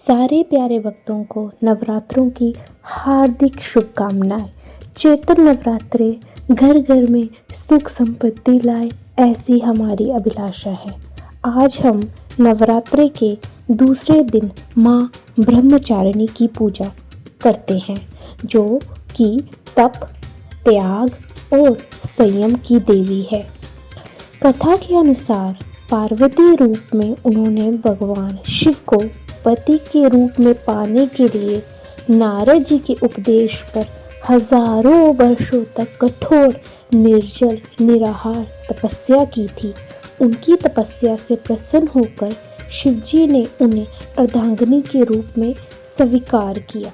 सारे प्यारे भक्तों को नवरात्रों की हार्दिक शुभकामनाएं। चैत्र नवरात्रे घर घर में सुख संपत्ति लाए, ऐसी हमारी अभिलाषा है। आज हम नवरात्रे के दूसरे दिन माँ ब्रह्मचारिणी की पूजा करते हैं, जो कि तप, त्याग और संयम की देवी है। कथा के अनुसार पार्वती रूप में उन्होंने भगवान शिव को पति के रूप में पाने के लिए नारद जी के उपदेश पर हजारों वर्षों तक कठोर निर्जल निराहार तपस्या की थी। उनकी तपस्या से प्रसन्न होकर शिवजी ने उन्हें अर्धांगिनी के रूप में स्वीकार किया।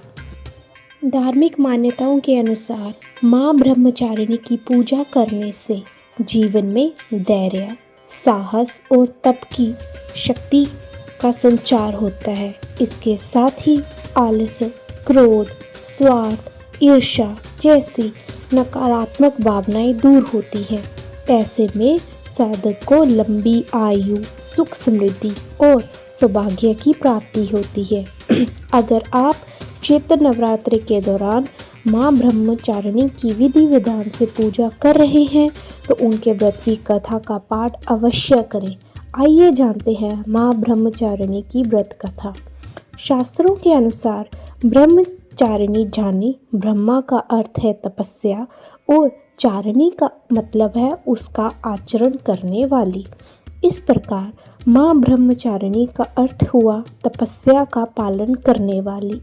धार्मिक मान्यताओं के अनुसार माँ ब्रह्मचारिणी की पूजा करने से जीवन में धैर्य, साहस और तप की शक्ति का संचार होता है। इसके साथ ही आलस्य, क्रोध, स्वार्थ, ईर्ष्या जैसी नकारात्मक भावनाएं दूर होती हैं। ऐसे में साधक को लंबी आयु, सुख, समृद्धि और सौभाग्य की प्राप्ति होती है। अगर आप चैत्र नवरात्रि के दौरान माँ ब्रह्मचारिणी की विधि विधान से पूजा कर रहे हैं तो उनके व्रत की कथा का पाठ अवश्य करें। आइए जानते हैं माँ ब्रह्मचारिणी की व्रत कथा। शास्त्रों के अनुसार ब्रह्मचारिणी जानी, ब्रह्मा का अर्थ है तपस्या और चारिणी का मतलब है उसका आचरण करने वाली। इस प्रकार माँ ब्रह्मचारिणी का अर्थ हुआ तपस्या का पालन करने वाली।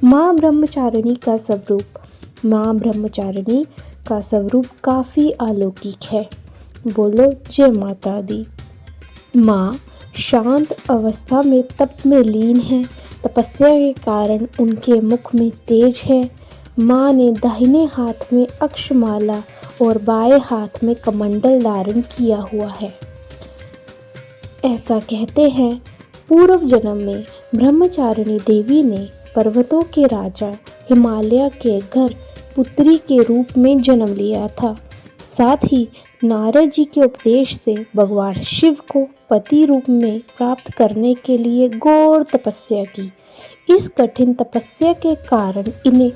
माँ ब्रह्मचारिणी का स्वरूप काफ़ी अलौकिक है। बोलो जय माता दी। माँ शांत अवस्था में तप में लीन है। तपस्या के कारण उनके मुख में तेज है। माँ ने दाहिने हाथ में अक्षमाला और बाएं हाथ में कमंडल धारण किया हुआ है। ऐसा कहते हैं पूर्व जन्म में ब्रह्मचारिणी देवी ने पर्वतों के राजा हिमालय के घर पुत्री के रूप में जन्म लिया था। साथ ही नारद जी के उपदेश से भगवान शिव को पति रूप में प्राप्त करने के लिए घोर तपस्या की। इस कठिन तपस्या के कारण इन्हें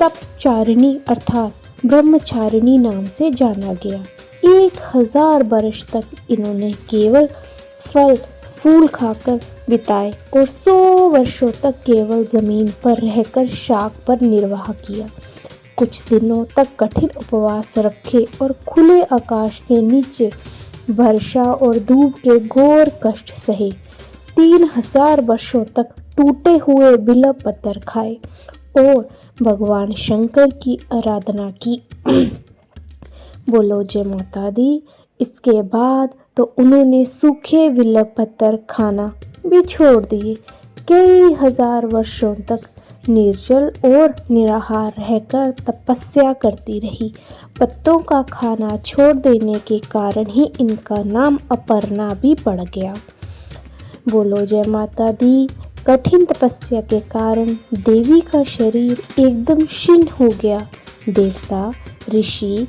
तपचारिणी अर्थात ब्रह्मचारिणी नाम से जाना गया। 1000 वर्ष तक इन्होंने केवल फल फूल खाकर बिताए और 100 वर्षों तक केवल जमीन पर रहकर शाक पर निर्वाह किया। कुछ दिनों तक कठिन उपवास रखे और खुले आकाश के नीचे वर्षा और धूप के घोर कष्ट सहे। 3000 वर्षों तक टूटे हुए बिल्व पत्थर खाए और भगवान शंकर की आराधना की। बोलो जय माता दी। इसके बाद तो उन्होंने सूखे बिल्व पत्थर खाना भी छोड़ दिए। कई हजार वर्षों तक निर्जल और निराहार रहकर तपस्या करती रही। पत्तों का खाना छोड़ देने के कारण ही इनका नाम अपर्णा भी पड़ गया। बोलो जय माता दी। कठिन तपस्या के कारण देवी का शरीर एकदम क्षीण हो गया। देवता, ऋषि,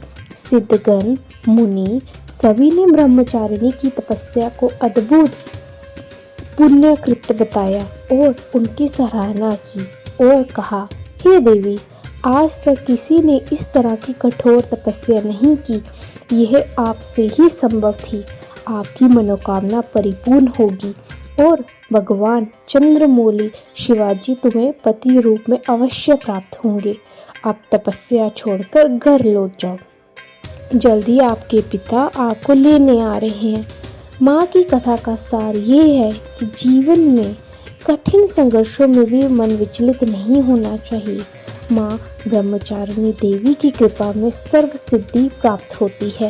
सिद्धगण, मुनि सभी ने ब्रह्मचारिणी की तपस्या को अद्भुत पुण्यकृत बताया और उनकी सराहना की और कहा, हे देवी, आज तक किसी ने इस तरह की कठोर तपस्या नहीं की। यह आपसे ही संभव थी। आपकी मनोकामना परिपूर्ण होगी और भगवान चंद्रमौली शिवाजी तुम्हें पति रूप में अवश्य प्राप्त होंगे। आप तपस्या छोड़कर घर लौट जाओ। जल्दी आपके पिता आपको लेने आ रहे हैं। माँ की कथा का सार ये है कि जीवन में कठिन संघर्षों में भी मन विचलित नहीं होना चाहिए। माँ ब्रह्मचारिणी देवी की कृपा में सर्व सिद्धि प्राप्त होती है।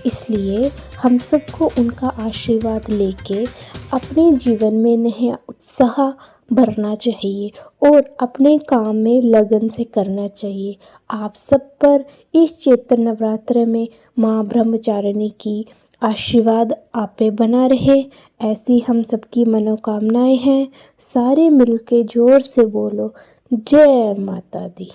इसलिए हम सबको उनका आशीर्वाद लेके अपने जीवन में नया उत्साह भरना चाहिए और अपने काम में लगन से करना चाहिए। आप सब पर इस चैत्र नवरात्र में माँ ब्रह्मचारिणी की आशीर्वाद आप पे बना रहे, ऐसी हम सबकी मनोकामनाएं हैं। सारे मिलके जोर से बोलो जय माता दी।